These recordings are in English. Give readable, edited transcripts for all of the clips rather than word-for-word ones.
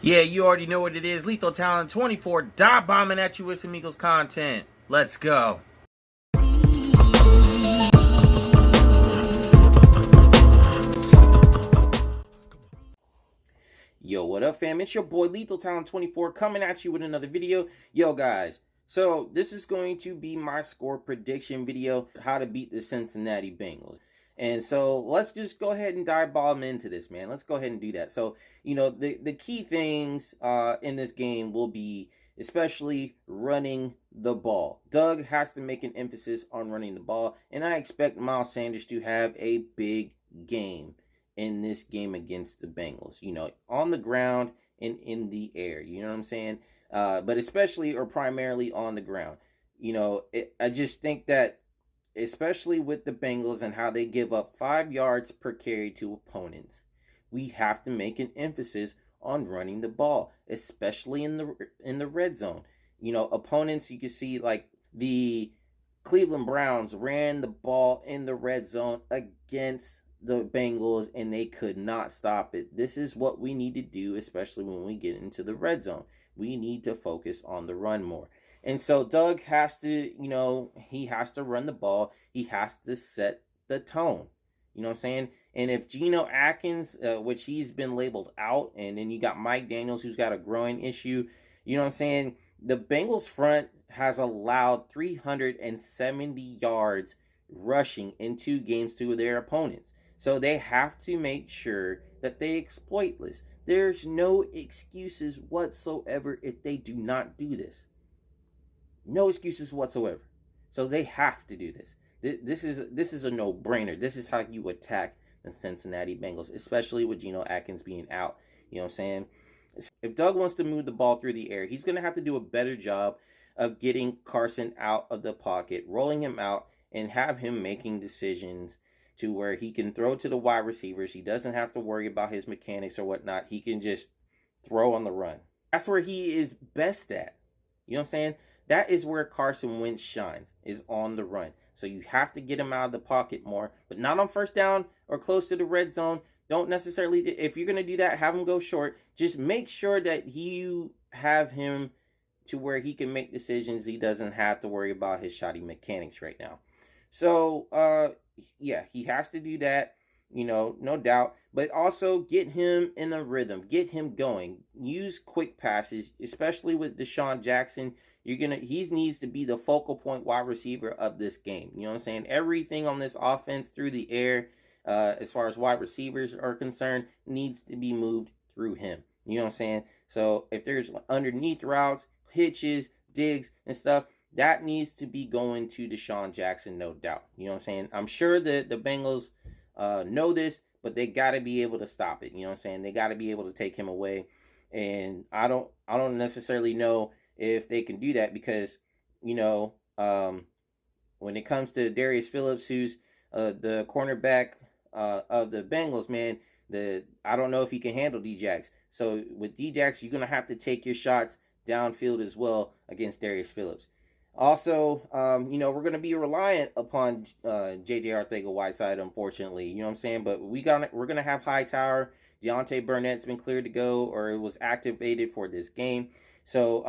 Yeah, you already know what it is. Lethal Talent 24, dive bombing at you with some Eagles content. Let's go. Yo, what up, fam? It's your boy Lethal Talent 24 coming at you with another video. Yo, guys, so this is going to be my score prediction video, how to beat the Cincinnati Bengals. And so let's just go ahead and dive bomb into this, man. Let's go ahead and do that. So, the key things in this game will be especially running the ball. Doug has to make an emphasis on running the ball, and I expect Miles Sanders to have a big game in this game against the Bengals, on the ground and in the air, you know what I'm saying? But especially or primarily on the ground. I just think that, especially with the Bengals and how they give up 5 yards per carry to opponents, we have to make an emphasis on running the ball, especially in the red zone. Opponents, you can see like the Cleveland Browns ran the ball in the red zone against the Bengals and they could not stop it. This is what we need to do, especially when we get into the red zone. We need to focus on the run more. And so Doug has to, he has to run the ball. He has to set the tone. You know what I'm saying? And if Geno Atkins, which he's been labeled out, and then you got Mike Daniels, who's got a growing issue, you know what I'm saying? The Bengals front has allowed 370 yards rushing in 2 games to their opponents. So they have to make sure that they exploit this. There's no excuses whatsoever if they do not do this. No excuses whatsoever. So they have to do this. This is a no-brainer. This is how you attack the Cincinnati Bengals, especially with Geno Atkins being out. You know what I'm saying? If Doug wants to move the ball through the air, he's going to have to do a better job of getting Carson out of the pocket, rolling him out, and have him making decisions to where he can throw to the wide receivers. He doesn't have to worry about his mechanics or whatnot. He can just throw on the run. That's where he is best at. You know what I'm saying? That is where Carson Wentz shines, is on the run. So you have to get him out of the pocket more, but not on first down or close to the red zone. Don't necessarily, if you're going to do that, have him go short. Just make sure that you have him to where he can make decisions. He doesn't have to worry about his shoddy mechanics right now. So, yeah, he has to do that, no doubt. But also get him in a rhythm. Get him going. Use quick passes, especially with Deshaun Jackson. He needs to be the focal point wide receiver of this game. You know what I'm saying? Everything on this offense through the air, as far as wide receivers are concerned, needs to be moved through him. You know what I'm saying? So if there's underneath routes, hitches, digs, and stuff, that needs to be going to Deshaun Jackson, no doubt. You know what I'm saying? I'm sure that the Bengals know this, but they got to be able to stop it. You know what I'm saying? They got to be able to take him away. And I don't necessarily know if they can do that because, when it comes to Darius Phillips, who's the cornerback of the Bengals, man, I don't know if he can handle D-Jax. So with D-Jax, you're going to have to take your shots downfield as well against Darius Phillips. Also, we're going to be reliant upon J.J. Arcega-Whiteside, unfortunately. You know what I'm saying? But we're going to have Hightower. Deontay Burnett's been cleared to go, or it was activated for this game. So,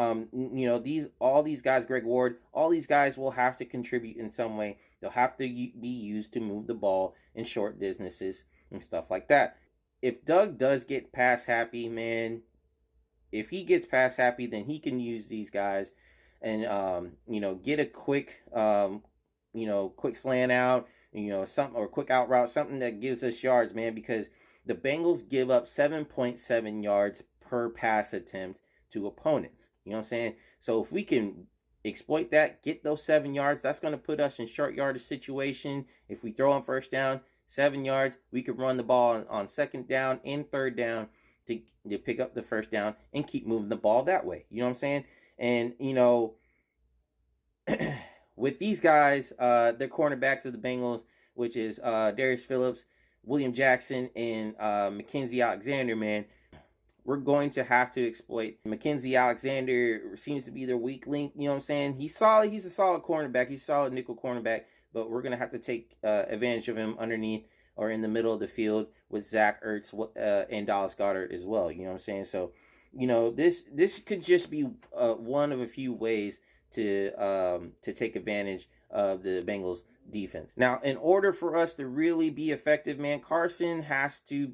all these guys, Greg Ward, all these guys will have to contribute in some way. They'll have to be used to move the ball in short distances and stuff like that. If Doug does get pass happy, man, if he gets pass happy, then he can use these guys and get a quick quick slant out, something, or quick out route, something that gives us yards, man, because the Bengals give up 7.7 yards per pass attempt to opponents. You know what I'm saying? So if we can exploit that, get those 7 yards, that's going to put us in short yardage situation. If we throw on first down, 7 yards, we could run the ball on second down and third down to pick up the first down and keep moving the ball that way. You know what I'm saying? And, with these guys, they're cornerbacks of the Bengals, which is Darius Phillips, William Jackson, and Mackenzie Alexander, man. We're going to have to exploit. Mackenzie Alexander seems to be their weak link. You know what I'm saying? He's solid. He's a solid cornerback. He's a solid nickel cornerback. But we're going to have to take advantage of him underneath or in the middle of the field with Zach Ertz and Dallas Goedert as well. You know what I'm saying? So, this could just be one of a few ways to take advantage of the Bengals defense. Now, in order for us to really be effective, man, Carson has to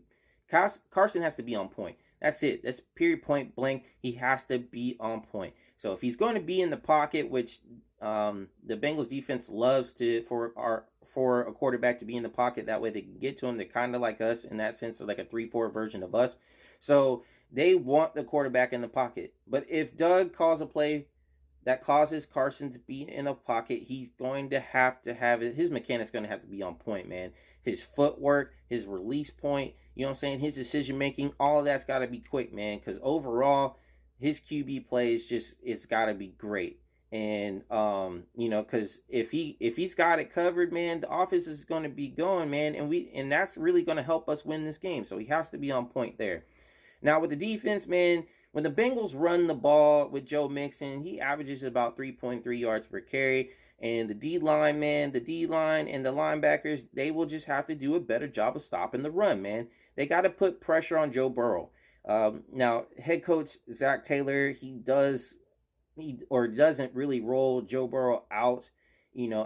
be on point. That's it. That's period, point blank. He has to be on point. So if he's going to be in the pocket, which the Bengals defense loves for a quarterback to be in the pocket, that way they can get to him. They're kind of like us in that sense, so like a 3-4 version of us. So they want the quarterback in the pocket. But if Doug calls a play that causes Carson to be in a pocket, he's going to have it. His mechanic's going to have to be on point, man. His footwork, his release point, you know what I'm saying? His decision making, all of that's got to be quick, man. Because overall, his QB play is it's got to be great. And because if he's got it covered, man, the offense is going to be going, man, and that's really going to help us win this game. So he has to be on point there. Now with the defense, man, when the Bengals run the ball with Joe Mixon, he averages about 3.3 yards per carry. And the D-line, man, and the linebackers, they will just have to do a better job of stopping the run, man. They got to put pressure on Joe Burrow. Now, head coach Zach Taylor, he doesn't really roll Joe Burrow out,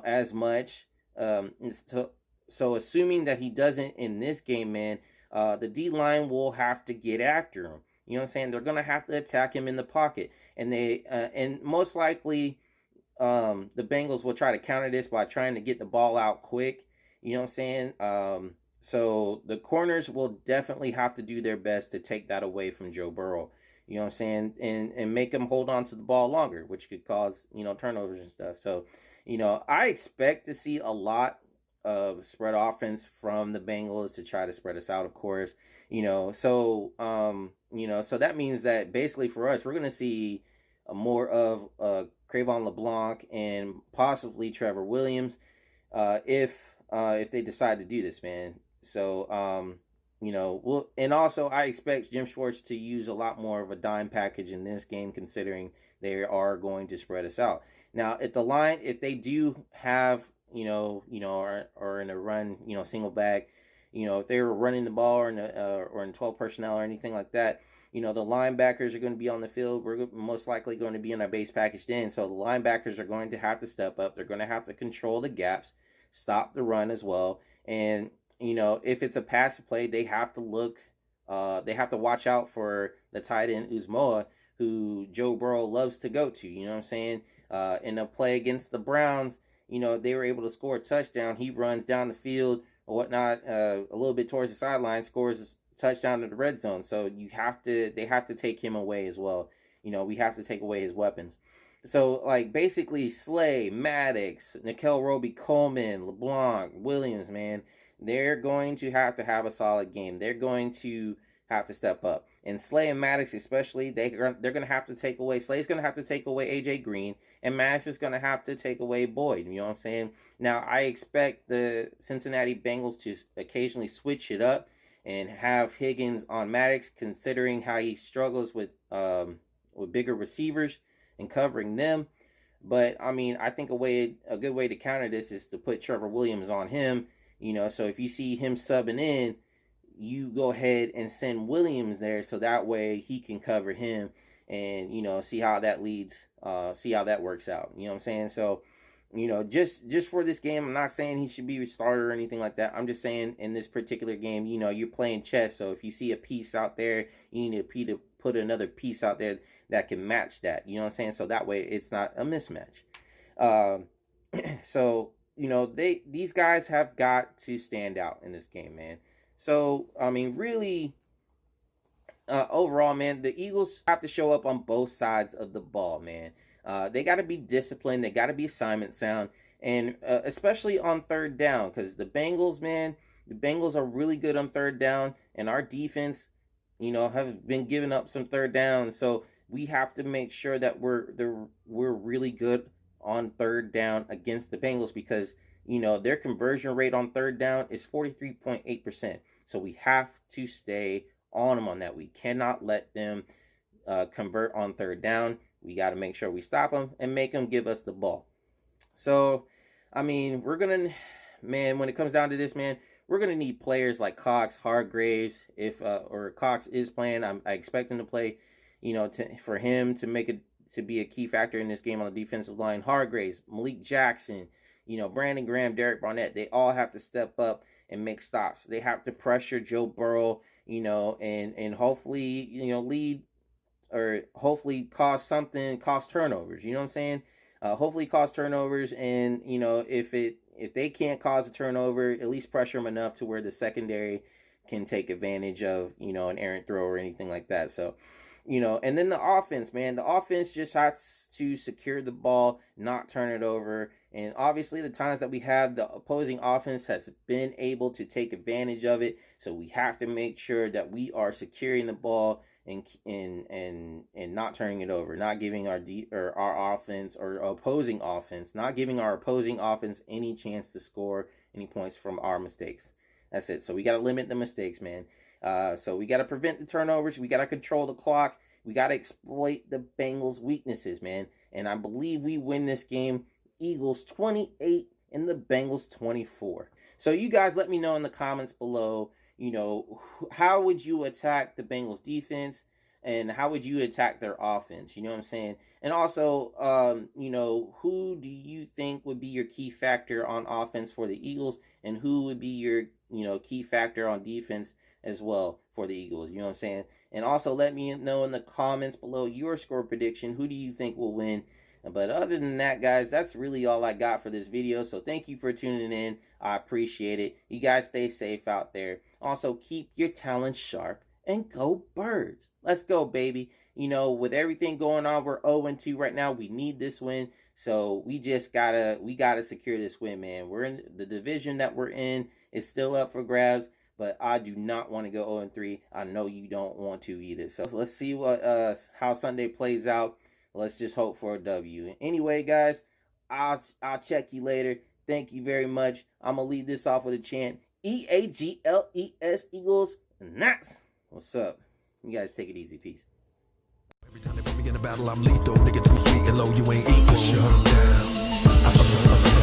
as much. So assuming that he doesn't in this game, man, the D-line will have to get after him. You know what I'm saying? They're going to have to attack him in the pocket. And and most likely the Bengals will try to counter this by trying to get the ball out quick. You know what I'm saying? So the corners will definitely have to do their best to take that away from Joe Burrow. You know what I'm saying? And make him hold on to the ball longer, which could cause, turnovers and stuff. So, I expect to see a lot of spread offense from the Bengals to try to spread us out, of course. So that means that basically for us, we're going to see more of Crayvon LeBlanc and possibly Trevor Williams if they decide to do this, man. So, and also I expect Jim Schwartz to use a lot more of a dime package in this game, considering they are going to spread us out. Now, if they do have, or in a run, single back, if they were running the ball or in 12 personnel or anything like that, the linebackers are going to be on the field. We're most likely going to be in our base packaged in. So the linebackers are going to have to step up. They're going to have to control the gaps, stop the run as well. And, if it's a pass play, they have to watch out for the tight end Uzmoa, who Joe Burrow loves to go to. You know what I'm saying? In a play against the Browns, they were able to score a touchdown. He runs down the field or whatnot, a little bit towards the sideline, scores a touchdown in the red zone. So they have to take him away as well. We have to take away his weapons. So, basically, Slay, Maddox, Nickel Roby-Coleman, LeBlanc, Williams, man, they're going to have a solid game. They're going to have to step up. And Slay and Maddox especially, they're going to have to take away. Slay's going to have to take away A.J. Green, and Maddox is going to have to take away Boyd. You know what I'm saying? Now, I expect the Cincinnati Bengals to occasionally switch it up and have Higgins on Maddox, considering how he struggles with bigger receivers and covering them. But I think a good way to counter this is to put Trevor Williams on him. So if you see him subbing in, you go ahead and send Williams there, so that way he can cover him and see how that works out. You know what I'm saying? So just for this game, I'm not saying he should be a starter or anything like that. I'm just saying in this particular game, you're playing chess. So if you see a piece out there, you need to put another piece out there that can match that. You know what I'm saying? So that way it's not a mismatch. So these guys have got to stand out in this game, man. So really, overall, man, the Eagles have to show up on both sides of the ball, man. They got to be disciplined. They got to be assignment sound, and especially on third down, because the Bengals, man, the Bengals are really good on third down, and our defense, have been giving up some third downs. So we have to make sure that we're really good on third down against the Bengals, because their conversion rate on third down is 43.8%. So we have to stay on them on that. We cannot let them convert on third down. We got to make sure we stop them and make them give us the ball. So, we're going to, man, when it comes down to this, man, we're going to need players like Cox, Hargraves, or Cox is playing. I expect him to play. for him to be a key factor in this game on the defensive line. Hargraves, Malik Jackson, Brandon Graham, Derek Barnett, they all have to step up and make stops. They have to pressure Joe Burrow, and hopefully, lead, or hopefully cause turnovers. You know what I'm saying? Hopefully cause turnovers, and if they can't cause a turnover, at least pressure them enough to where the secondary can take advantage of an errant throw or anything like that. So, and then the offense, man, the offense just has to secure the ball, not turn it over. And obviously, the times that we have, the opposing offense has been able to take advantage of it. So we have to make sure that we are securing the ball and not turning it over, not giving our opposing offense any chance to score any points from our mistakes. That's it. So we got to limit the mistakes, man. So we got to prevent the turnovers. We got to control the clock. We got to exploit the Bengals' weaknesses, man. And I believe we win this game. Eagles 28 and the Bengals 24. So you guys let me know in the comments below, how would you attack the Bengals defense and how would you attack their offense? You know what I'm saying? And also, who do you think would be your key factor on offense for the Eagles, and who would be your, key factor on defense as well for the Eagles? You know what I'm saying? And also let me know in the comments below your score prediction. Who do you think will win? But other than that, guys, that's really all I got for this video. So thank you for tuning in. I appreciate it. You guys stay safe out there. Also, keep your talents sharp and go Birds. Let's go, baby. With everything going on, we're 0-2 right now. We need this win. So we gotta secure this win, man. We're in the division that we're in is still up for grabs, but I do not want to go 0-3. I know you don't want to either. So let's see how Sunday plays out. Let's just hope for a W. Anyway, guys, I'll check you later. Thank you very much. I'm going to lead this off with a chant. EAGLES, Eagles. And that's what's up. You guys take it easy. Peace. Every time they put me in a battle, I'm lethal. Nigga too sweet and low, you ain't equal. Shut 'em down. I shut 'em down.